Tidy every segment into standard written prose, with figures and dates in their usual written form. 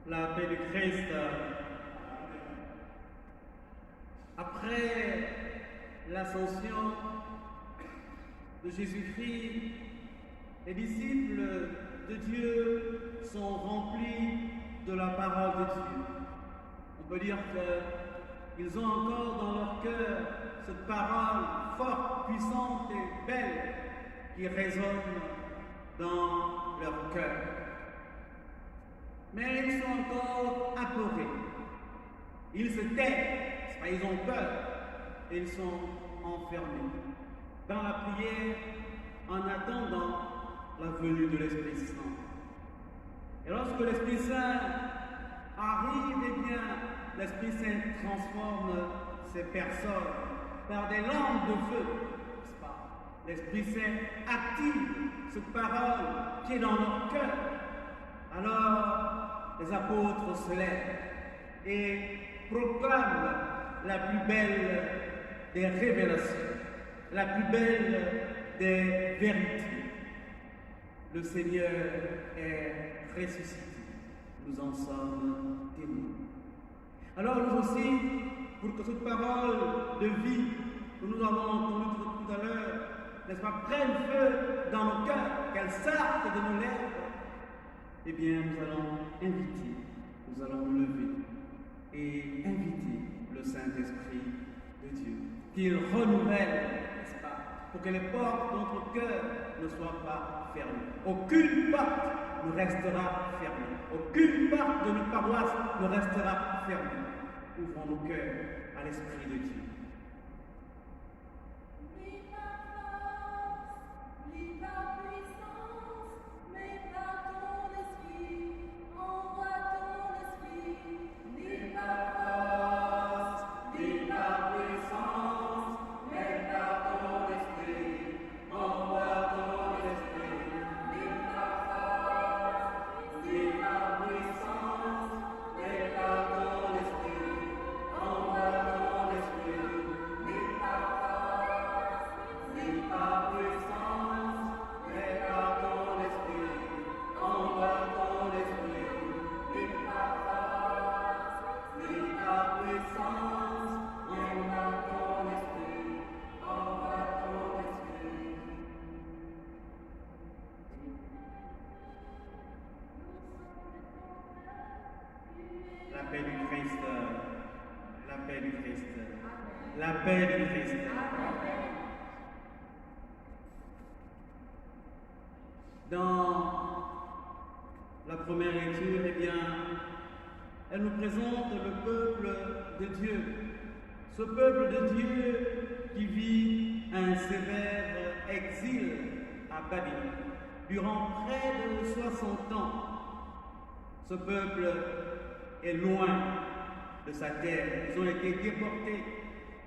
La paix du Christ. Après l'ascension de Jésus-Christ, les disciples de Dieu sont remplis de la parole de Dieu. On peut dire qu'ils ont encore dans leur cœur cette parole forte, puissante et belle qui résonne dans leur cœur. Mais ils sont encore apeurés. Ils se taisent, ils ont peur et ils sont enfermés dans la prière en attendant la venue de l'Esprit Saint. Et lorsque l'Esprit Saint arrive, eh bien, l'Esprit Saint transforme ces personnes par des langues de feu, n'est-ce pas? L'Esprit Saint active cette parole qui est dans leur cœur. Alors, les apôtres se lèvent et proclament la plus belle des révélations, la plus belle des vérités. Le Seigneur est ressuscité. Nous en sommes témoins. Alors nous aussi, pour que cette parole de vie que nous avons entendue tout à l'heure, n'est-ce pas, prenne feu dans nos cœurs, qu'elle sorte de nos lèvres, eh bien nous allons inviter, nous allons nous lever et inviter le Saint-Esprit de Dieu, qu'il renouvelle, n'est-ce pas, pour que les portes de notre cœur ne soient pas fermées. Aucune porte ne restera fermée. Aucune porte de notre paroisse ne restera fermée. Ouvrons nos cœurs à l'Esprit de Dieu. La paix du Christ, la paix du Christ, la paix du Christ. Dans la première lecture, eh bien, elle nous présente le peuple de Dieu. Ce peuple de Dieu qui vit un sévère exil à Babylone durant près de 60 ans. Ce peuple est loin de sa terre. Ils ont été déportés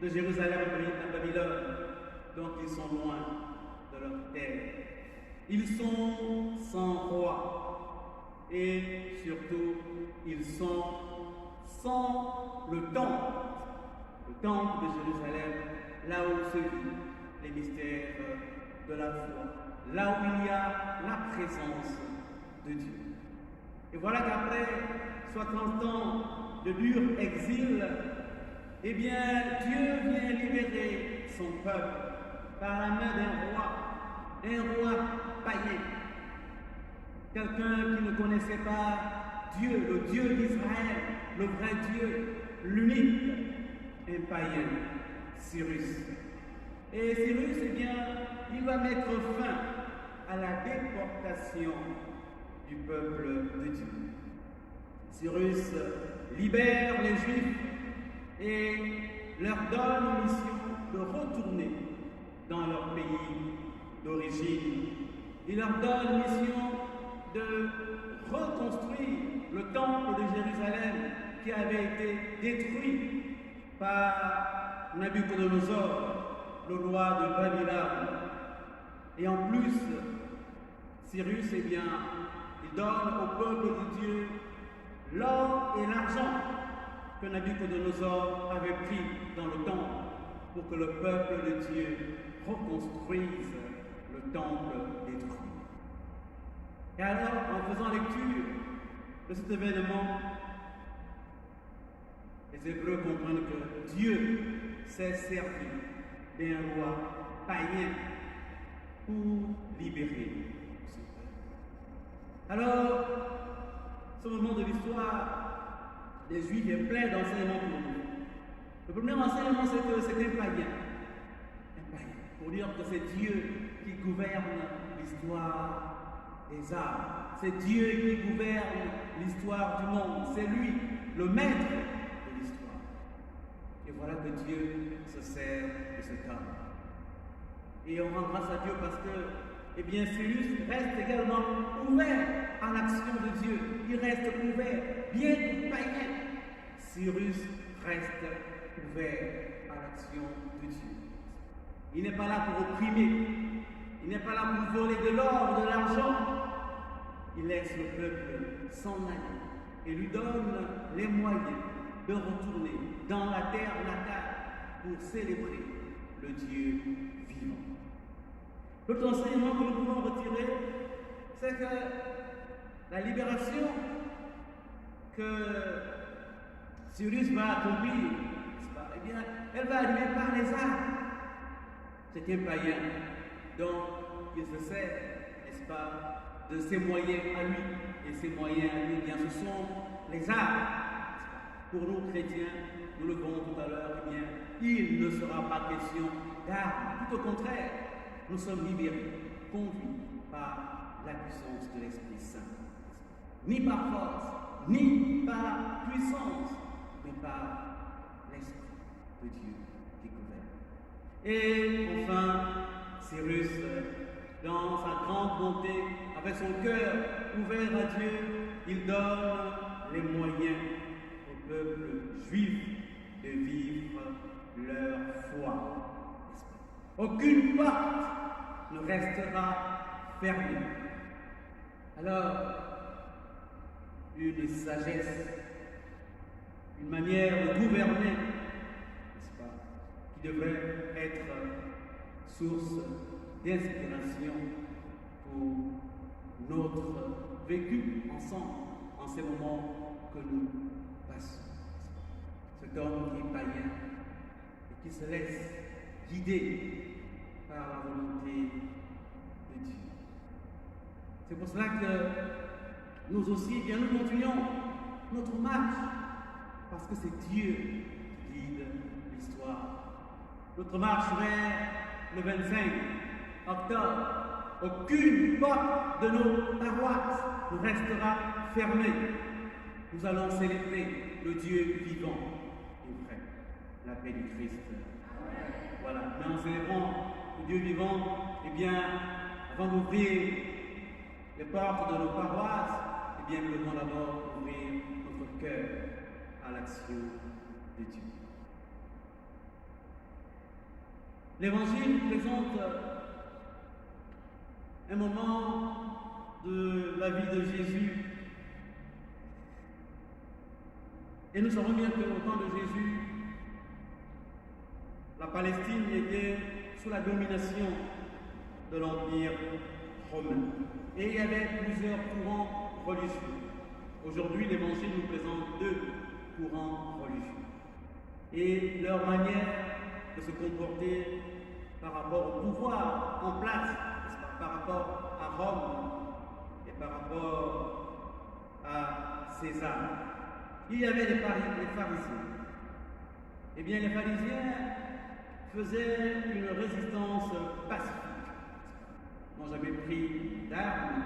de Jérusalem à Babylone, donc ils sont loin de leur terre. Ils sont sans roi et surtout ils sont sans le temple de Jérusalem, là où se vivent les mystères de la foi, là où il y a la présence de Dieu. Et voilà qu'après 60 ans de dur exil, eh bien, Dieu vient libérer son peuple par la main d'un roi païen, quelqu'un qui ne connaissait pas Dieu, le Dieu d'Israël, le vrai Dieu, l'unique, un païen, Cyrus. Et Cyrus, eh bien, il va mettre fin à la déportation du peuple de Dieu. Cyrus libère les Juifs et leur donne une mission de retourner dans leur pays d'origine. Il leur donne une mission de reconstruire le temple de Jérusalem qui avait été détruit par Nabuchodonosor, le roi de Babylone. Et en plus, Cyrus, eh bien, il donne au peuple de Dieu l'or et l'argent que Nabuchodonosor avait pris dans le temple pour que le peuple de Dieu reconstruise le temple détruit. Et alors, en faisant lecture de cet événement, les Hébreux comprennent que Dieu s'est servi d'un roi païen pour libérer son peuple. Alors, ce moment de l'histoire des Juifs est plein d'enseignements pour nous. Le premier enseignement, c'est que c'est un païen. Un païen. Pour dire que c'est Dieu qui gouverne l'histoire des âmes. C'est Dieu qui gouverne l'histoire du monde. C'est lui, le maître de l'histoire. Et voilà que Dieu se sert de cet homme. Et on rend grâce à Dieu parce que, eh bien, Cyrus reste également ouvert à l'action de Dieu. Il reste ouvert, bien que païen. Cyrus reste ouvert à l'action de Dieu. Il n'est pas là pour opprimer. Il n'est pas là pour voler de l'or, de l'argent. Il laisse le peuple s'en aller et lui donne les moyens de retourner dans la terre natale pour célébrer le Dieu vivant. L'autre enseignement que nous pouvons retirer, c'est que la libération que Cyrus va accomplir, eh bien, elle va arriver par les arts. C'est un païen, donc il se sert, n'est-ce pas, de ses moyens à lui. Et ses moyens à lui, eh bien, ce sont les arts. Pour nous chrétiens, nous le verrons tout à l'heure, eh bien, il ne sera pas question d'armes. Tout au contraire, nous sommes libérés, conduits par la puissance de l'Esprit Saint. Ni par force, ni par puissance, mais par l'Esprit de Dieu qui gouverne. Et enfin, Cyrus, dans sa grande bonté, avec son cœur ouvert à Dieu, il donne les moyens au peuple juif de vivre leur foi. Aucune porte ne restera fermée. Alors, une sagesse, une manière de gouverner, n'est-ce pas, qui devrait être source d'inspiration pour notre vécu ensemble en ces moments que nous passons. Cet homme qui est païen et qui se laisse guider par la volonté de Dieu. C'est pour cela que nous aussi, eh bien, nous continuons notre marche, parce que c'est Dieu qui guide l'histoire. Notre marche vers le 25 octobre, aucune porte de nos paroisses ne restera fermée. Nous allons célébrer le Dieu vivant et vrai, la paix du Christ. Voilà, mais en célébrant le Dieu vivant, eh bien, avant d'ouvrir les portes de nos paroisses, eh bien, nous devons d'abord ouvrir notre cœur à l'action de Dieu. L'Évangile présente un moment de la vie de Jésus. Et nous savons bien qu'au temps de Jésus, la Palestine était sous la domination de l'Empire romain. Et il y avait plusieurs courants religieux. Aujourd'hui, l'Évangile nous présente deux courants religieux. Et leur manière de se comporter par rapport au pouvoir en place, par rapport à Rome et par rapport à César. Il y avait les pharisiens. Eh bien, les pharisiens faisaient une résistance pacifique. Ils n'ont jamais pris d'armes,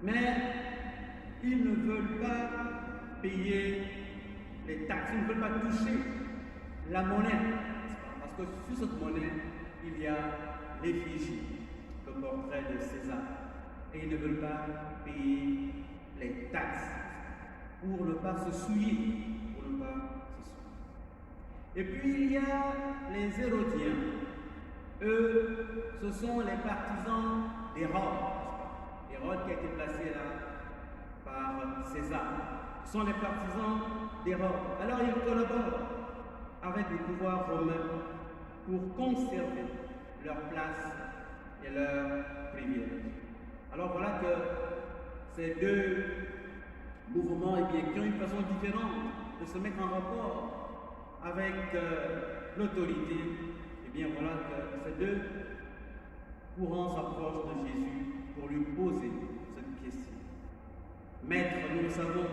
mais ils ne veulent pas payer les taxes, ils ne veulent pas toucher la monnaie. Parce que sur cette monnaie, il y a l'effigie, le portrait de César. Et ils ne veulent pas payer les taxes pour ne pas se souiller. Et puis il y a les Hérodiens. Eux, ce sont les partisans d'Hérode. Hérode qui a été placé là par César. Ce sont les partisans d'Hérode. Alors ils collaborent avec le pouvoir romain pour conserver leur place et leurs privilèges. Alors voilà que ces deux mouvements qui ont une façon différente de se mettre en rapport avec l'autorité, voilà que ces deux courants s'approchent de Jésus pour lui poser cette question. Maître, nous le savons,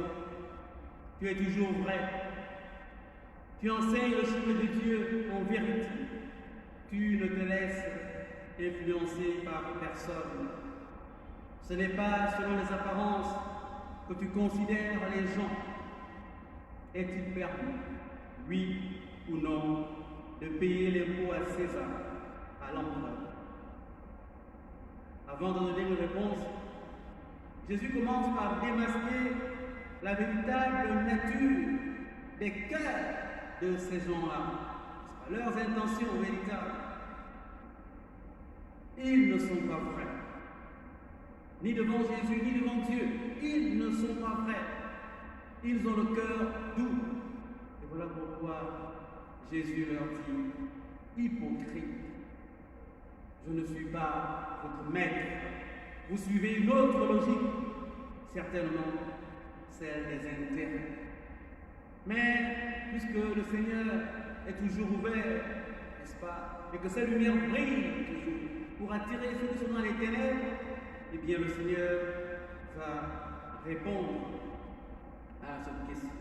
tu es toujours vrai. Tu enseignes le chemin de Dieu en vérité. Tu ne te laisses influencer par personne. Ce n'est pas selon les apparences que tu considères les gens. Est-il permis, oui ou non, de payer l'impôt à César, à l'empereur? Avant de donner une réponse, Jésus commence par démasquer la véritable nature des cœurs de ces gens-là, leurs intentions véritables. Ils ne sont pas vrais. Ni devant Jésus, ni devant Dieu. Ils ne sont pas vrais. Ils ont le cœur doux. Et voilà pourquoi Jésus leur dit, hypocrite, je ne suis pas votre maître. Vous suivez une autre logique, certainement celle des intérêts. Mais puisque le Seigneur est toujours ouvert, n'est-ce pas, et que sa lumière brille toujours pour attirer ceux qui sont dans les ténèbres, eh bien le Seigneur va répondre à cette question.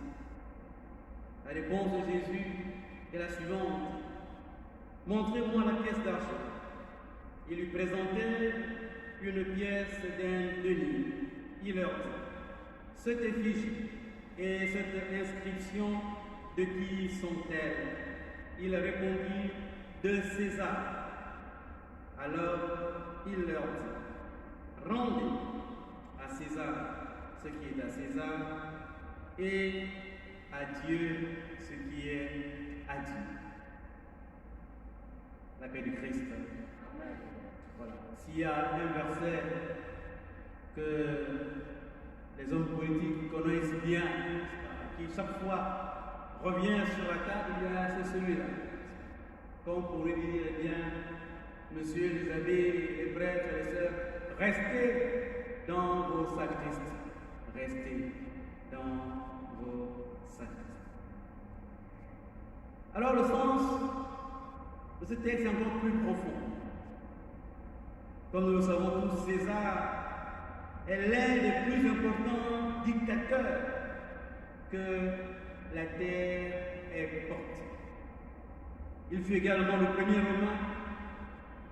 La réponse de Jésus est la suivante. Montrez-moi la pièce d'argent. Il lui présentait une pièce d'un denier. Il leur dit, cette effigie et cette inscription, de qui sont-elles? Il répondit, de César. Alors il leur dit, rendez à César ce qui est à César et à Dieu ce qui est à Dieu. La paix du Christ. Voilà. S'il y a un verset que les hommes politiques connaissent bien, qui chaque fois revient sur la table, c'est celui-là. Comme pour lui dire, eh bien, messieurs les abbés, les prêtres, les sœurs, restez dans vos sacristies. Restez dans vos sacristies. Alors le sens de ce texte est encore plus profond. Comme nous le savons tous, César est l'un des plus importants dictateurs que la terre ait porté. Il fut également le premier Romain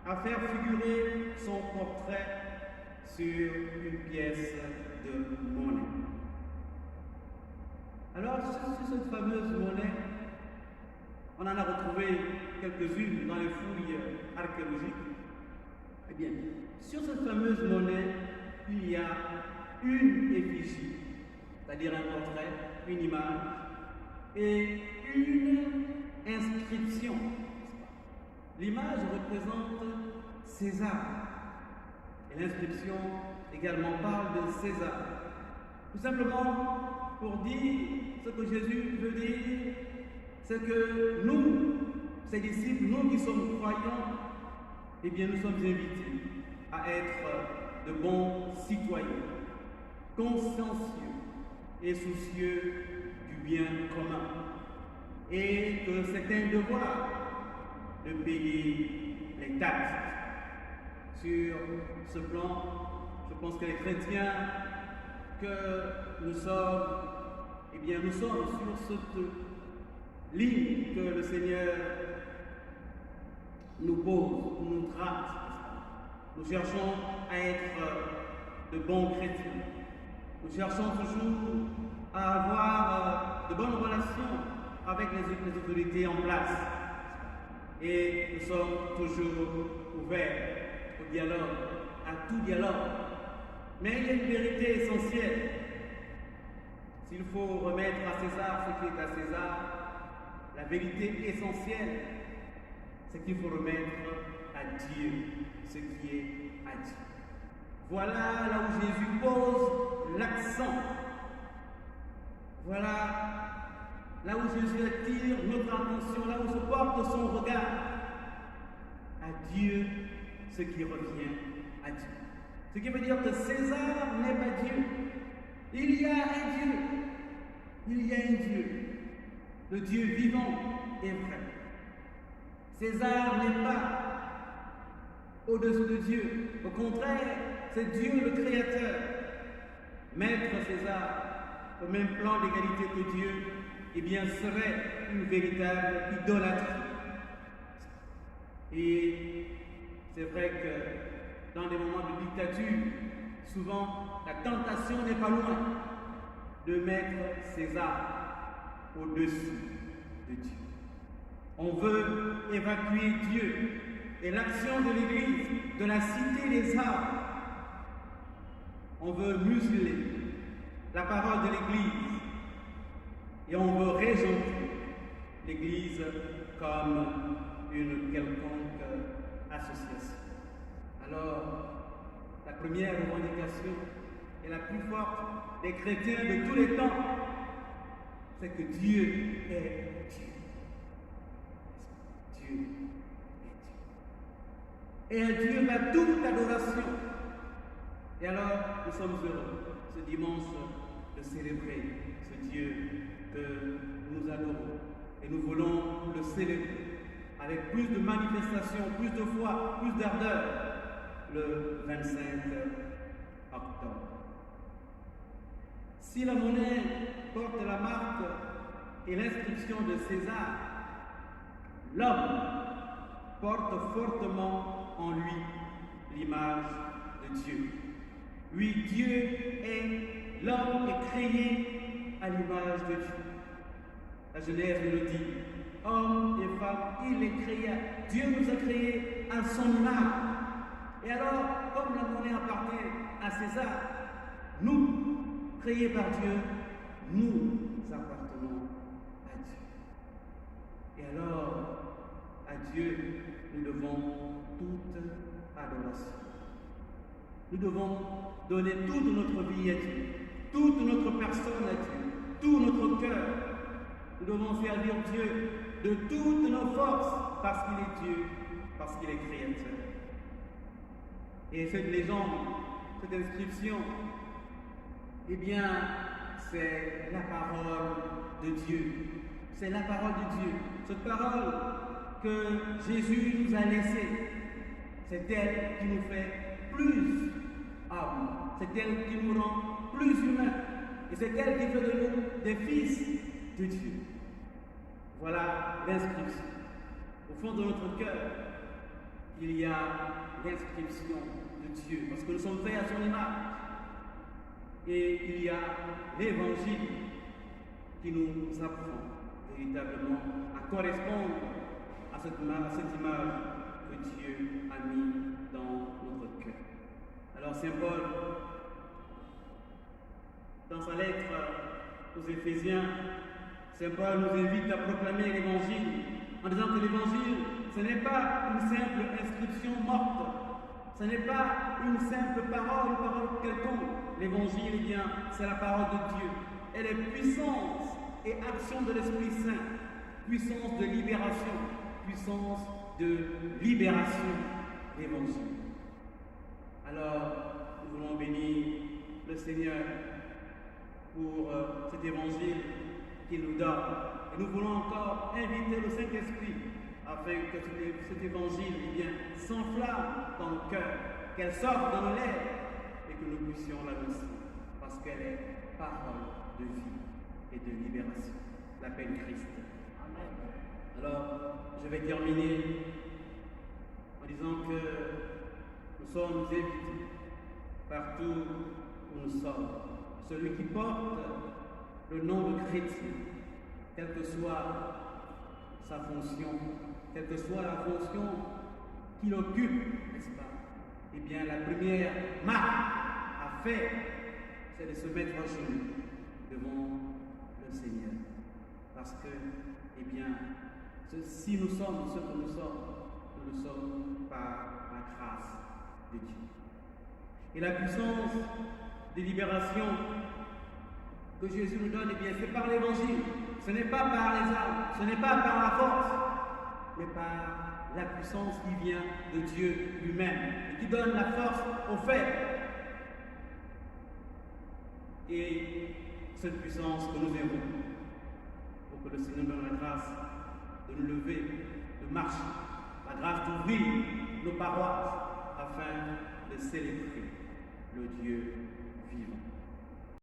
à faire figurer son portrait sur une pièce de monnaie. Alors, sur cette fameuse monnaie, on en a retrouvé quelques-unes dans les fouilles archéologiques. Eh bien, sur cette fameuse monnaie, il y a une effigie, c'est-à-dire un portrait, une image, et une inscription. L'image représente César, et l'inscription également parle de César. Tout simplement pour dire ce que Jésus veut dire, c'est que nous, ses disciples, nous qui sommes croyants, eh bien nous sommes invités à être de bons citoyens, consciencieux et soucieux du bien commun. Et que c'est un devoir de payer les taxes. Sur ce plan, je pense que les chrétiens que nous sommes, eh bien nous sommes sur cette ligne que le Seigneur nous pose, nous trace. Nous cherchons à être de bons chrétiens. Nous cherchons toujours à avoir de bonnes relations avec les autorités en place. Et nous sommes toujours ouverts au dialogue, à tout dialogue. Mais il y a une vérité essentielle. S'il faut remettre à César ce qui est à César, la vérité essentielle, c'est qu'il faut remettre à Dieu ce qui est à Dieu. Voilà là où Jésus pose l'accent. Voilà là où Jésus attire notre attention, là où se porte son regard. À Dieu ce qui revient à Dieu. Ce qui veut dire que César n'est pas Dieu. Il y a un Dieu. Il y a un Dieu. Le Dieu vivant et vrai. César n'est pas au-dessus de Dieu. Au contraire, c'est Dieu le Créateur. Mettre César au même plan d'égalité que Dieu, eh bien, serait une véritable idolâtrie. Et c'est vrai que dans des moments de dictature, souvent, la tentation n'est pas loin de mettre César au-dessus de Dieu. On veut évacuer Dieu et l'action de l'Église de la cité des arts. On veut museler la parole de l'Église et on veut régenter l'Église comme une quelconque association. Alors, la première revendication et la plus forte des chrétiens de tous les temps, c'est que Dieu est Dieu. Dieu est Dieu. Et un Dieu va toute adoration. Et alors, nous sommes heureux ce dimanche de célébrer ce Dieu que nous adorons. Et nous voulons le célébrer avec plus de manifestation, plus de foi, plus d'ardeur le 25 octobre. Si la monnaie porte la marque et l'inscription de César, l'homme porte fortement en lui l'image de Dieu. Oui, Dieu est, l'homme est créé à l'image de Dieu. La Genèse nous le dit, hommes et femmes, il les créa. Dieu nous a créés à son image. Et alors, comme la monnaie appartient à César, nous, créés par Dieu, nous appartenons à Dieu. Et alors, à Dieu, nous devons toute adoration. Nous devons donner toute notre vie à Dieu, toute notre personne à Dieu, tout notre cœur. Nous devons servir Dieu de toutes nos forces parce qu'il est Dieu, parce qu'il est créateur. Et cette légende, cette inscription, eh bien, c'est la parole de Dieu. C'est la parole de Dieu. Cette parole que Jésus nous a laissée, c'est elle qui nous fait plus hommes. C'est elle qui nous rend plus humains. Et c'est elle qui fait de nous des fils de Dieu. Voilà l'inscription. Au fond de notre cœur, il y a l'inscription de Dieu, parce que nous sommes faits à son image. Et il y a l'évangile qui nous apprend véritablement à correspondre à cette image que Dieu a mis dans notre cœur. Alors Saint Paul, dans sa lettre aux Éphésiens, Saint Paul nous invite à proclamer l'évangile en disant que l'évangile, ce n'est pas une simple inscription morte, ce n'est pas une simple parole, une parole quelconque. L'évangile, eh bien, c'est la parole de Dieu. Elle est puissance et action de l'Esprit Saint, puissance de libération, l'évangile. Alors, nous voulons bénir le Seigneur pour cet évangile qu'il nous donne. Et nous voulons encore inviter le Saint-Esprit afin que cet évangile eh bien, s'enflamme dans le cœur, qu'elle sorte dans nos lèvres et que nous puissions l'annoncer parce qu'elle est parole de vie et de libération, l'appel Christ. Amen. Alors, je vais terminer en disant que nous sommes invités partout où nous sommes. Celui qui porte le nom de chrétien, quelle que soit sa fonction, quelle que soit la fonction qu'il occupe, n'est-ce pas? Eh bien, la première marque à faire, c'est de se mettre à genoux devant le Seigneur. Parce que, eh bien, si nous sommes ce que nous sommes par la grâce de Dieu. Et la puissance de libération que Jésus nous donne, eh bien, c'est par l'évangile. Ce n'est pas par les armes, ce n'est pas par la force, mais par la puissance qui vient de Dieu lui-même et qui donne la force aux faibles. et cette puissance que nous verrons, pour que le Seigneur nous donne la grâce de nous lever, de marcher, la grâce d'ouvrir nos paroisses afin de célébrer le Dieu vivant.